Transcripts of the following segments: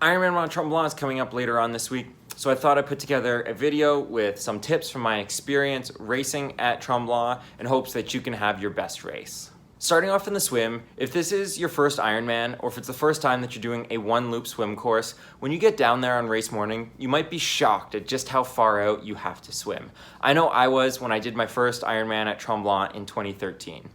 Ironman Mont Tremblant is coming up later on this week, so I thought I'd put together a video with some tips from my experience racing at Tremblant in hopes that you can have your best race. Starting off in the swim, if this is your first Ironman, or if it's the first time that you're doing a one-loop swim course, when you get down there on race morning, you might be shocked at just how far out you have to swim. I know I was when I did my first Ironman at Tremblant in 2013.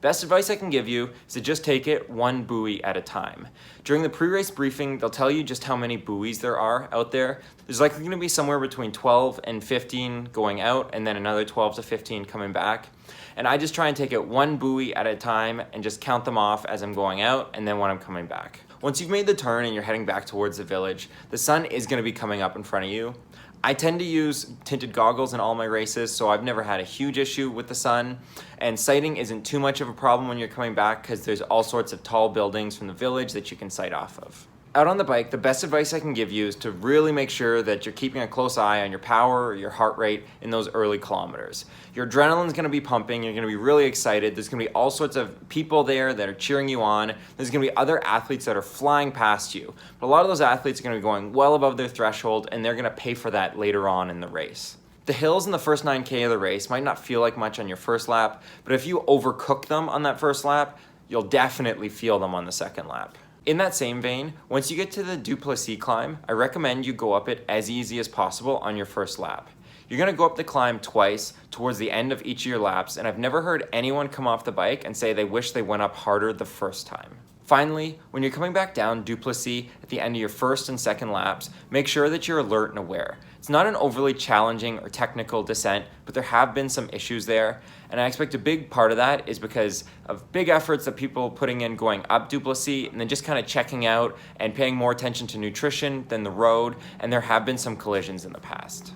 Best advice I can give you is to just take it one buoy at a time. During the pre-race briefing, they'll tell you just how many buoys there are out there. There's likely going to be somewhere between 12 and 15 going out, and then another 12 to 15 coming back. And I just try and take it one buoy at a time and just count them off as I'm going out and then when I'm coming back. Once you've made the turn and you're heading back towards the village, the sun is going to be coming up in front of you. I tend to use tinted goggles in all my races, so I've never had a huge issue with the sun. And sighting isn't too much of a problem when you're coming back because there's all sorts of tall buildings from the village that you can sight off of. Out on the bike, the best advice I can give you is to really make sure that you're keeping a close eye on your power or your heart rate in those early kilometers. Your adrenaline's going to be pumping, you're going to be really excited, there's going to be all sorts of people there that are cheering you on, there's going to be other athletes that are flying past you. But a lot of those athletes are going to be going well above their threshold, and they're going to pay for that later on in the race. The hills in the first 9K of the race might not feel like much on your first lap, but if you overcook them on that first lap, you'll definitely feel them on the second lap. In that same vein, once you get to the Duplessis climb, I recommend you go up it as easy as possible on your first lap. You're going to go up the climb twice towards the end of each of your laps, and I've never heard anyone come off the bike and say they wish they went up harder the first time. Finally, when you're coming back down Duplessis at the end of your first and second laps, make sure that you're alert and aware. It's not an overly challenging or technical descent, but there have been some issues there, and I expect a big part of that is because of big efforts that people putting in going up Duplessis and then just kind of checking out and paying more attention to nutrition than the road, and there have been some collisions in the past.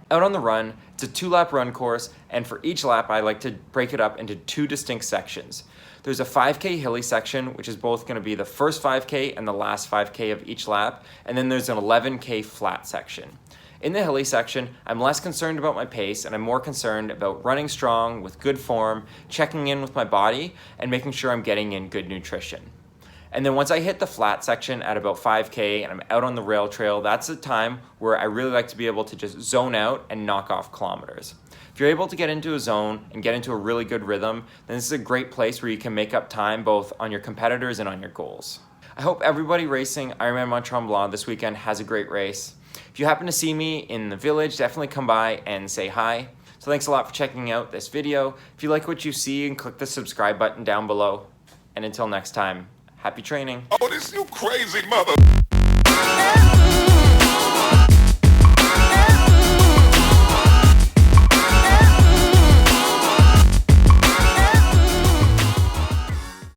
Out on the run, it's a 2-lap run course, and for each lap I like to break it up into 2 distinct sections. There's a 5K hilly section, which is both going to be the first 5K and the last 5K of each lap, and then there's an 11K flat section. In the hilly section, I'm less concerned about my pace and I'm more concerned about running strong with good form, checking in with my body, and making sure I'm getting in good nutrition. And then once I hit the flat section at about 5K and I'm out on the rail trail, that's the time where I really like to be able to just zone out and knock off kilometers. If you're able to get into a zone and get into a really good rhythm, then this is a great place where you can make up time both on your competitors and on your goals. I hope everybody racing Ironman Mont Tremblant this weekend has a great race. If you happen to see me in the village, definitely come by and say hi. So thanks a lot for checking out this video. If you like what you see, and click the subscribe button down below. And until next time, happy training. Oh, this you crazy mother.